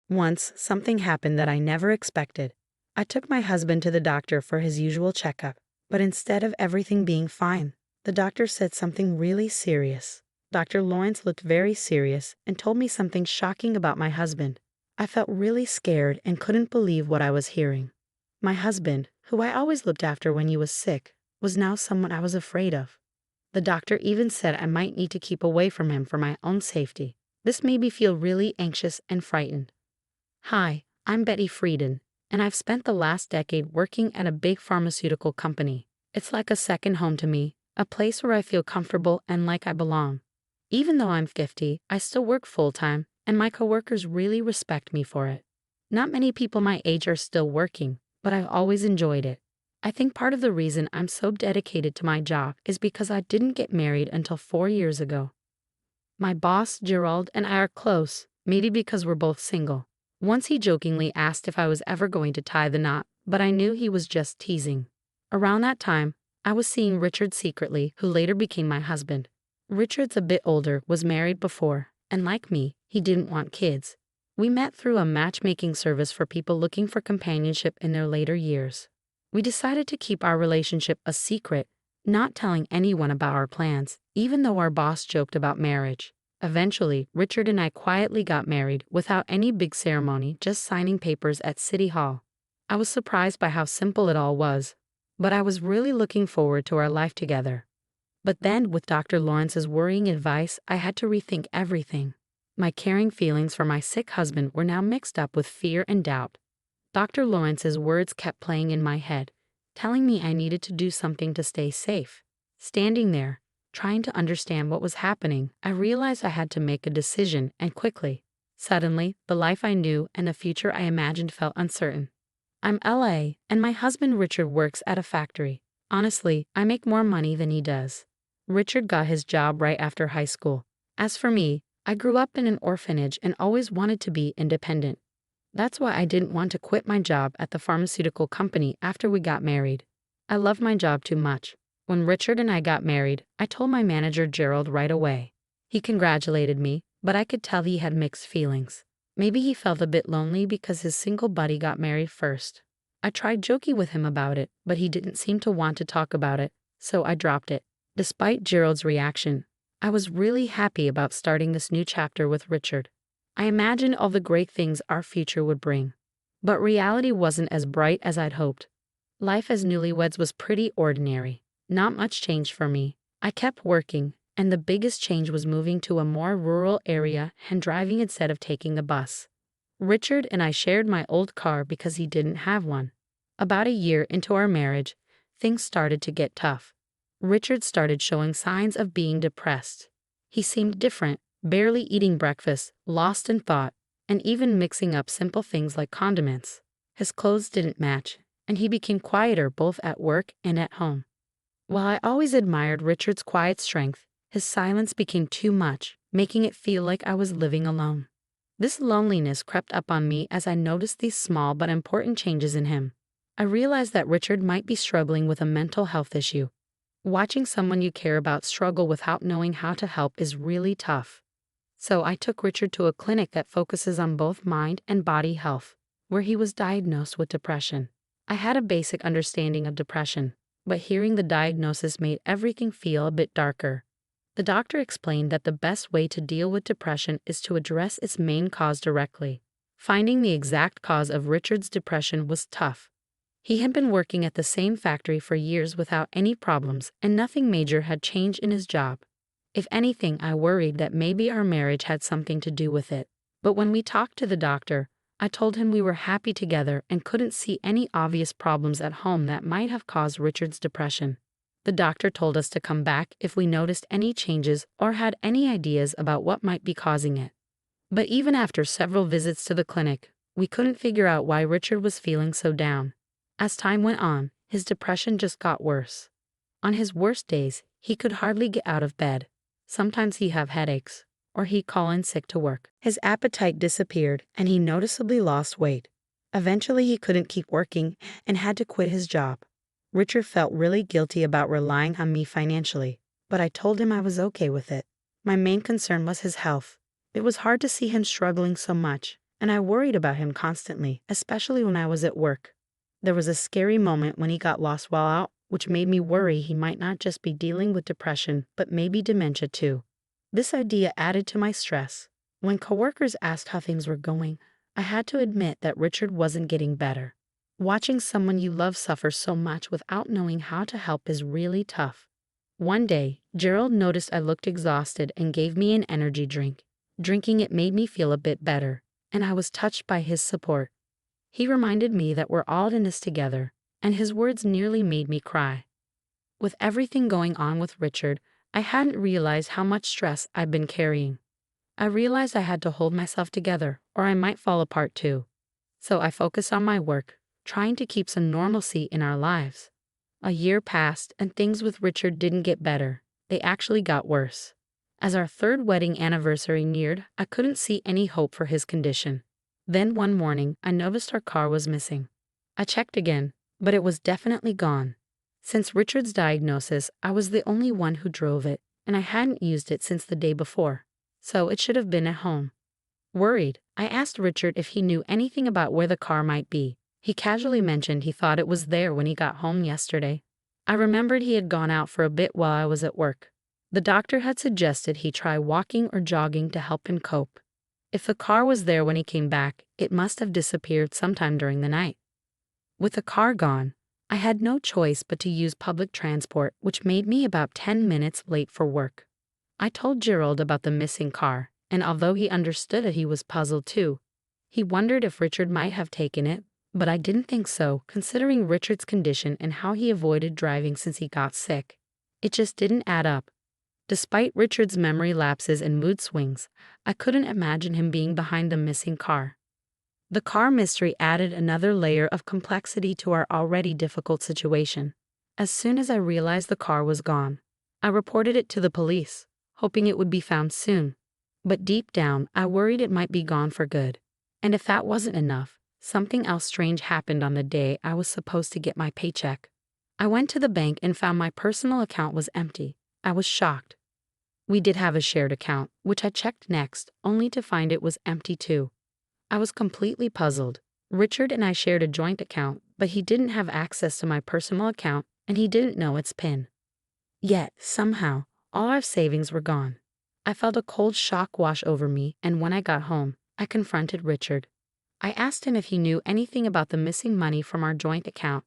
Once, something happened that I never expected. I took my husband to the doctor for his usual checkup, but instead of everything being fine, the doctor said something really serious. Dr. Lawrence looked very serious and told me something shocking about my husband. I felt really scared and couldn't believe what I was hearing. My husband, who I always looked after when he was sick, was now someone I was afraid of. The doctor even said I might need to keep away from him for my own safety. This made me feel really anxious and frightened. Hi, I'm Betty Frieden, and I've spent the last decade working at a big pharmaceutical company. It's like a second home to me, a place where I feel comfortable and like I belong. Even though I'm 50, I still work full-time, and my coworkers really respect me for it. Not many people my age are still working, but I've always enjoyed it. I think part of the reason I'm so dedicated to my job is because I didn't get married until 4 years ago. My boss, Gerald, and I are close, maybe because we're both single. Once he jokingly asked if I was ever going to tie the knot, but I knew he was just teasing. Around that time, I was seeing Richard secretly, who later became my husband. Richard's a bit older, was married before, and like me, he didn't want kids. We met through a matchmaking service for people looking for companionship in their later years. We decided to keep our relationship a secret, not telling anyone about our plans, even though our boss joked about marriage. Eventually, Richard and I quietly got married without any big ceremony, just signing papers at City Hall. I was surprised by how simple it all was, but I was really looking forward to our life together. But then, with Dr. Lawrence's worrying advice, I had to rethink everything. My caring feelings for my sick husband were now mixed up with fear and doubt. Dr. Lawrence's words kept playing in my head, telling me I needed to do something to stay safe. Standing there, trying to understand what was happening, I realized I had to make a decision, and quickly. Suddenly, the life I knew and the future I imagined felt uncertain. I'm LA, and my husband Richard works at a factory. Honestly, I make more money than he does. Richard got his job right after high school. As for me, I grew up in an orphanage and always wanted to be independent. That's why I didn't want to quit my job at the pharmaceutical company after we got married. I loved my job too much. When Richard and I got married, I told my manager Gerald right away. He congratulated me, but I could tell he had mixed feelings. Maybe he felt a bit lonely because his single buddy got married first. I tried joking with him about it, but he didn't seem to want to talk about it, so I dropped it. Despite Gerald's reaction, I was really happy about starting this new chapter with Richard. I imagined all the great things our future would bring. But reality wasn't as bright as I'd hoped. Life as newlyweds was pretty ordinary. Not much changed for me. I kept working, and the biggest change was moving to a more rural area and driving instead of taking the bus. Richard and I shared my old car because he didn't have one. About a year into our marriage, things started to get tough. Richard started showing signs of being depressed. He seemed different, barely eating breakfast, lost in thought, and even mixing up simple things like condiments. His clothes didn't match, and he became quieter both at work and at home. While I always admired Richard's quiet strength, his silence became too much, making it feel like I was living alone. This loneliness crept up on me as I noticed these small but important changes in him. I realized that Richard might be struggling with a mental health issue. Watching someone you care about struggle without knowing how to help is really tough. So I took Richard to a clinic that focuses on both mind and body health, where he was diagnosed with depression. I had a basic understanding of depression, but hearing the diagnosis made everything feel a bit darker. The doctor explained that the best way to deal with depression is to address its main cause directly. Finding the exact cause of Richard's depression was tough. He had been working at the same factory for years without any problems, and nothing major had changed in his job. If anything, I worried that maybe our marriage had something to do with it. But when we talked to the doctor, I told him we were happy together and couldn't see any obvious problems at home that might have caused Richard's depression. The doctor told us to come back if we noticed any changes or had any ideas about what might be causing it. But even after several visits to the clinic, we couldn't figure out why Richard was feeling so down. As time went on, his depression just got worse. On his worst days, he could hardly get out of bed. Sometimes he'd have headaches, or he'd call in sick to work. His appetite disappeared, and he noticeably lost weight. Eventually, he couldn't keep working and had to quit his job. Richard felt really guilty about relying on me financially, but I told him I was okay with it. My main concern was his health. It was hard to see him struggling so much, and I worried about him constantly, especially when I was at work. There was a scary moment when he got lost while out, which made me worry he might not just be dealing with depression, but maybe dementia too. This idea added to my stress. When coworkers asked how things were going, I had to admit that Richard wasn't getting better. Watching someone you love suffer so much without knowing how to help is really tough. One day, Gerald noticed I looked exhausted and gave me an energy drink. Drinking it made me feel a bit better, and I was touched by his support. He reminded me that we're all in this together, and his words nearly made me cry. With everything going on with Richard, I hadn't realized how much stress I'd been carrying. I realized I had to hold myself together, or I might fall apart too. So I focused on my work, trying to keep some normalcy in our lives. A year passed, and things with Richard didn't get better. They actually got worse. As our third wedding anniversary neared, I couldn't see any hope for his condition. Then one morning, I noticed our car was missing. I checked again, but it was definitely gone. Since Richard's diagnosis, I was the only one who drove it, and I hadn't used it since the day before, so it should have been at home. Worried, I asked Richard if he knew anything about where the car might be. He casually mentioned he thought it was there when he got home yesterday. I remembered he had gone out for a bit while I was at work. The doctor had suggested he try walking or jogging to help him cope. If the car was there when he came back, it must have disappeared sometime during the night. With the car gone, I had no choice but to use public transport, which made me about 10 minutes late for work. I told Gerald about the missing car, and although he understood it, he was puzzled too. He wondered if Richard might have taken it, but I didn't think so, considering Richard's condition and how he avoided driving since he got sick. It just didn't add up. Despite Richard's memory lapses and mood swings, I couldn't imagine him being behind the missing car. The car mystery added another layer of complexity to our already difficult situation. As soon as I realized the car was gone, I reported it to the police, hoping it would be found soon. But deep down, I worried it might be gone for good. And if that wasn't enough, something else strange happened on the day I was supposed to get my paycheck. I went to the bank and found my personal account was empty. I was shocked. We did have a shared account, which I checked next, only to find it was empty too. I was completely puzzled. Richard and I shared a joint account, but he didn't have access to my personal account, and he didn't know its PIN. Yet, somehow, all our savings were gone. I felt a cold shock wash over me, and when I got home, I confronted Richard. I asked him if he knew anything about the missing money from our joint account.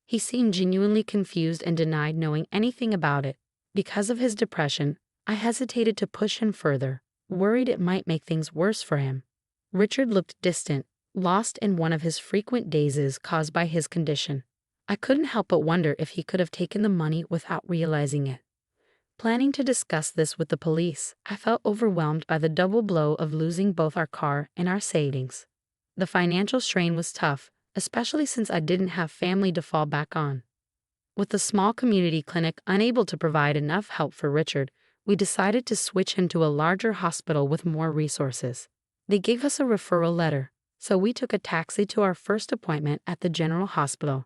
He seemed genuinely confused and denied knowing anything about it. Because of his depression, I hesitated to push him further, worried it might make things worse for him. Richard looked distant, lost in one of his frequent dazes caused by his condition. I couldn't help but wonder if he could have taken the money without realizing it. Planning to discuss this with the police, I felt overwhelmed by the double blow of losing both our car and our savings. The financial strain was tough, especially since I didn't have family to fall back on. With the small community clinic unable to provide enough help for Richard, we decided to switch him to a larger hospital with more resources. They gave us a referral letter, so we took a taxi to our first appointment at the general hospital.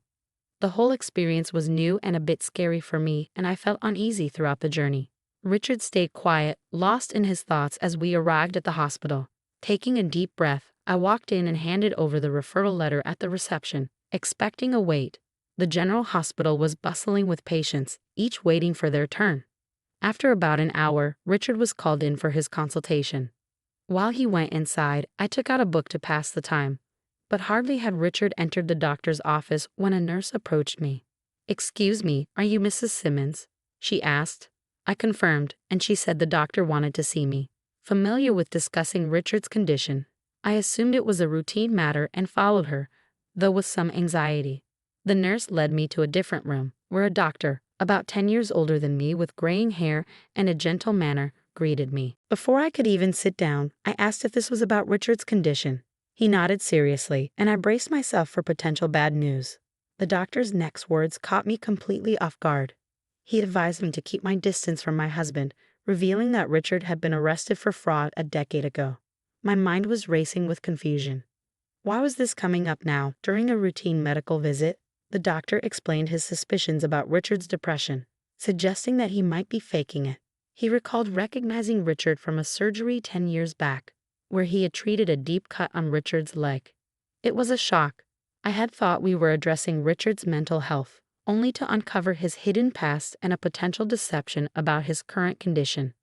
The whole experience was new and a bit scary for me, and I felt uneasy throughout the journey. Richard stayed quiet, lost in his thoughts as we arrived at the hospital. Taking a deep breath, I walked in and handed over the referral letter at the reception, expecting a wait. The general hospital was bustling with patients, each waiting for their turn. After about an hour, Richard was called in for his consultation. While he went inside, I took out a book to pass the time. But hardly had Richard entered the doctor's office when a nurse approached me. "Excuse me, are you Mrs. Simmons?" she asked. I confirmed, and she said the doctor wanted to see me. Familiar with discussing Richard's condition, I assumed it was a routine matter and followed her, though with some anxiety. The nurse led me to a different room, where a doctor, about 10 years older than me with graying hair and a gentle manner, greeted me. Before I could even sit down, I asked if this was about Richard's condition. He nodded seriously, and I braced myself for potential bad news. The doctor's next words caught me completely off guard. He advised me to keep my distance from my husband, revealing that Richard had been arrested for fraud a decade ago. My mind was racing with confusion. Why was this coming up now, during a routine medical visit? The doctor explained his suspicions about Richard's depression, suggesting that he might be faking it. He recalled recognizing Richard from a surgery 10 years back, where he had treated a deep cut on Richard's leg. It was a shock. I had thought we were addressing Richard's mental health, only to uncover his hidden past and a potential deception about his current condition.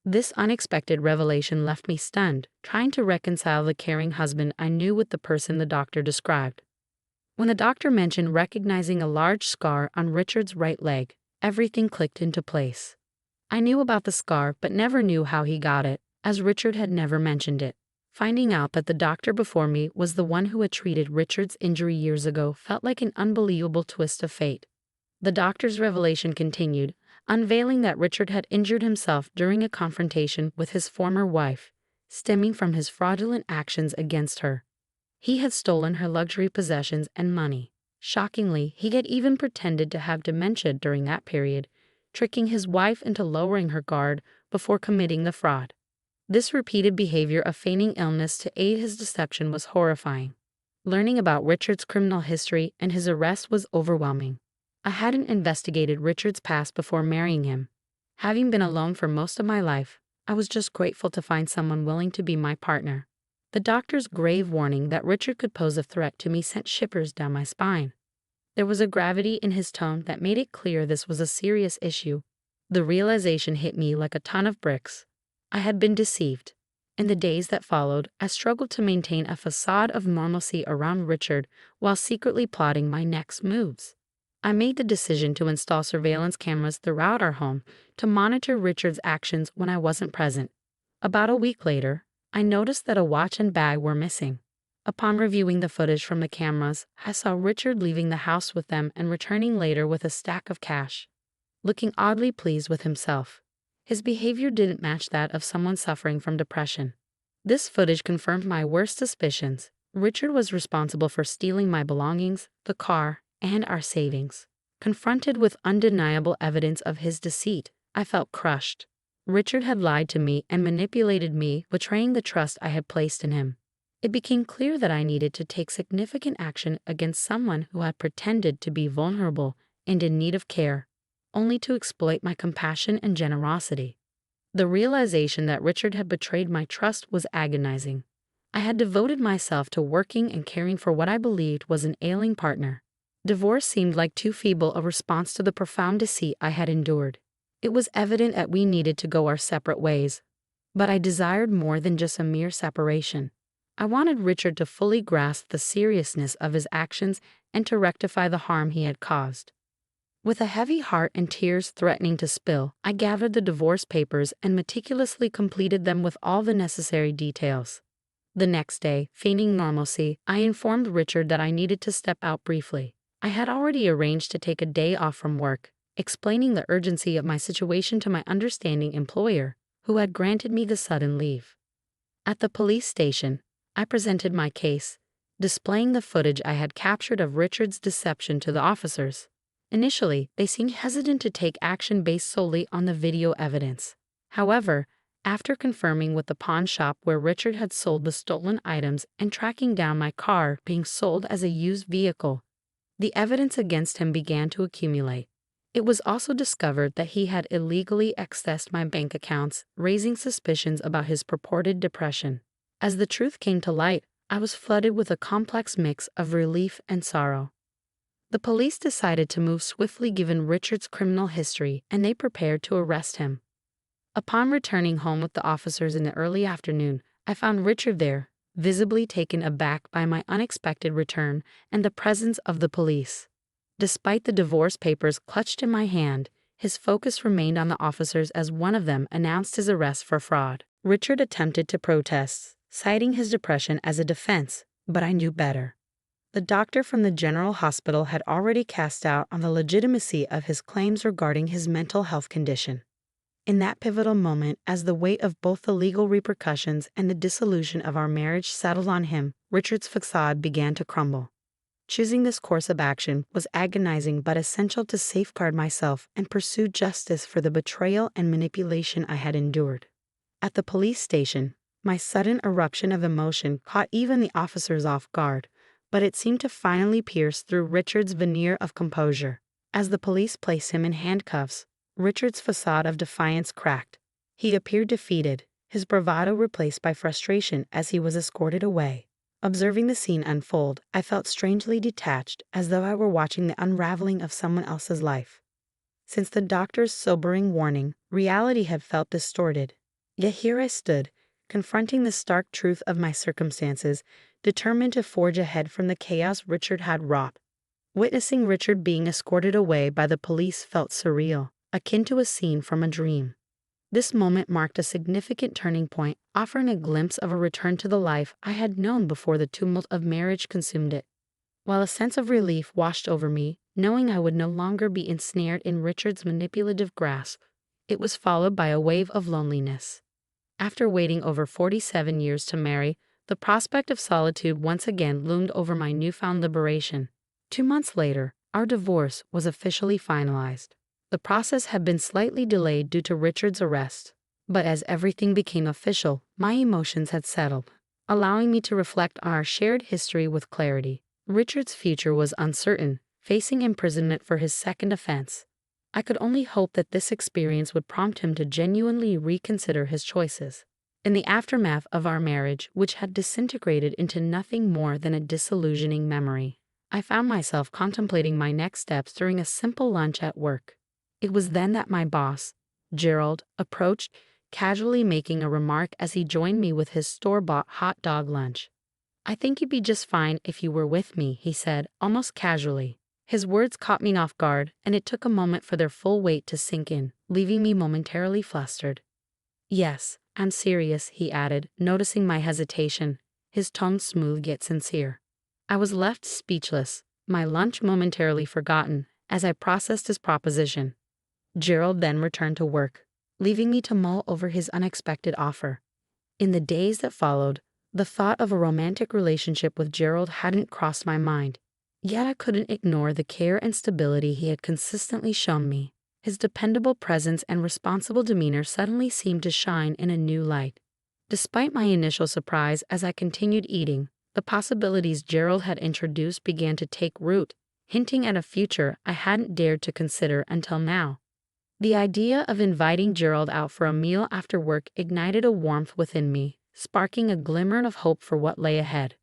This unexpected revelation left me stunned, trying to reconcile the caring husband I knew with the person the doctor described. When the doctor mentioned recognizing a large scar on Richard's right leg, everything clicked into place. I knew about the scar but never knew how he got it, as Richard had never mentioned it. Finding out that the doctor before me was the one who had treated Richard's injury years ago felt like an unbelievable twist of fate. The doctor's revelation continued, unveiling that Richard had injured himself during a confrontation with his former wife, stemming from his fraudulent actions against her. He had stolen her luxury possessions and money. Shockingly, he had even pretended to have dementia during that period, tricking his wife into lowering her guard before committing the fraud. This repeated behavior of feigning illness to aid his deception was horrifying. Learning about Richard's criminal history and his arrest was overwhelming. I hadn't investigated Richard's past before marrying him. Having been alone for most of my life, I was just grateful to find someone willing to be my partner. The doctor's grave warning that Richard could pose a threat to me sent shivers down my spine. There was a gravity in his tone that made it clear this was a serious issue. The realization hit me like a ton of bricks. I had been deceived. In the days that followed, I struggled to maintain a facade of normalcy around Richard while secretly plotting my next moves. I made the decision to install surveillance cameras throughout our home to monitor Richard's actions when I wasn't present. About a week later, I noticed that a watch and bag were missing. Upon reviewing the footage from the cameras, I saw Richard leaving the house with them and returning later with a stack of cash, looking oddly pleased with himself. His behavior didn't match that of someone suffering from depression. This footage confirmed my worst suspicions. Richard was responsible for stealing my belongings, the car, and our savings. Confronted with undeniable evidence of his deceit, I felt crushed. Richard had lied to me and manipulated me, betraying the trust I had placed in him. It became clear that I needed to take significant action against someone who had pretended to be vulnerable and in need of care, only to exploit my compassion and generosity. The realization that Richard had betrayed my trust was agonizing. I had devoted myself to working and caring for what I believed was an ailing partner. Divorce seemed like too feeble a response to the profound deceit I had endured. It was evident that we needed to go our separate ways. But I desired more than just a mere separation. I wanted Richard to fully grasp the seriousness of his actions and to rectify the harm he had caused. With a heavy heart and tears threatening to spill, I gathered the divorce papers and meticulously completed them with all the necessary details. The next day, feigning normalcy, I informed Richard that I needed to step out briefly. I had already arranged to take a day off from work, explaining the urgency of my situation to my understanding employer, who had granted me the sudden leave. At the police station, I presented my case, displaying the footage I had captured of Richard's deception to the officers. Initially, they seemed hesitant to take action based solely on the video evidence. However, after confirming with the pawn shop where Richard had sold the stolen items and tracking down my car being sold as a used vehicle, the evidence against him began to accumulate. It was also discovered that he had illegally accessed my bank accounts, raising suspicions about his purported depression. As the truth came to light, I was flooded with a complex mix of relief and sorrow. The police decided to move swiftly given Richard's criminal history, and they prepared to arrest him. Upon returning home with the officers in the early afternoon, I found Richard there, visibly taken aback by my unexpected return and the presence of the police. Despite the divorce papers clutched in my hand, his focus remained on the officers as one of them announced his arrest for fraud. Richard attempted to protest, citing his depression as a defense, but I knew better. The doctor from the general hospital had already cast doubt on the legitimacy of his claims regarding his mental health condition. In that pivotal moment, as the weight of both the legal repercussions and the dissolution of our marriage settled on him, Richard's facade began to crumble. Choosing this course of action was agonizing but essential to safeguard myself and pursue justice for the betrayal and manipulation I had endured. At the police station, my sudden eruption of emotion caught even the officers off guard, but it seemed to finally pierce through Richard's veneer of composure. As the police placed him in handcuffs, Richard's facade of defiance cracked. He appeared defeated, his bravado replaced by frustration as he was escorted away. Observing the scene unfold, I felt strangely detached, as though I were watching the unraveling of someone else's life. Since the doctor's sobering warning, reality had felt distorted. Yet here I stood, confronting the stark truth of my circumstances, determined to forge ahead from the chaos Richard had wrought. Witnessing Richard being escorted away by the police felt surreal, akin to a scene from a dream. This moment marked a significant turning point, offering a glimpse of a return to the life I had known before the tumult of marriage consumed it. While a sense of relief washed over me, knowing I would no longer be ensnared in Richard's manipulative grasp, it was followed by a wave of loneliness. After waiting over 47 years to marry, the prospect of solitude once again loomed over my newfound liberation. 2 months later, our divorce was officially finalized. The process had been slightly delayed due to Richard's arrest, but as everything became official, my emotions had settled, allowing me to reflect on our shared history with clarity. Richard's future was uncertain, facing imprisonment for his second offense. I could only hope that this experience would prompt him to genuinely reconsider his choices. In the aftermath of our marriage, which had disintegrated into nothing more than a disillusioning memory, I found myself contemplating my next steps during a simple lunch at work. It was then that my boss, Gerald, approached, casually making a remark as he joined me with his store-bought hot dog lunch. "I think you'd be just fine if you were with me," he said, almost casually. His words caught me off guard, and it took a moment for their full weight to sink in, leaving me momentarily flustered. "Yes, I'm serious," he added, noticing my hesitation, his tone smooth yet sincere. I was left speechless, my lunch momentarily forgotten, as I processed his proposition. Gerald then returned to work, leaving me to mull over his unexpected offer. In the days that followed, the thought of a romantic relationship with Gerald hadn't crossed my mind, yet I couldn't ignore the care and stability he had consistently shown me. His dependable presence and responsible demeanor suddenly seemed to shine in a new light. Despite my initial surprise as I continued eating, the possibilities Gerald had introduced began to take root, hinting at a future I hadn't dared to consider until now. The idea of inviting Gerald out for a meal after work ignited a warmth within me, sparking a glimmer of hope for what lay ahead.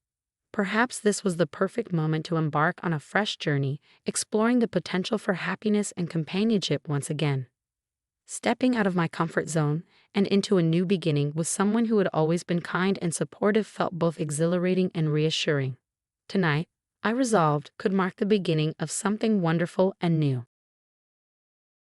Perhaps this was the perfect moment to embark on a fresh journey, exploring the potential for happiness and companionship once again. Stepping out of my comfort zone and into a new beginning with someone who had always been kind and supportive felt both exhilarating and reassuring. Tonight, I resolved, could mark the beginning of something wonderful and new.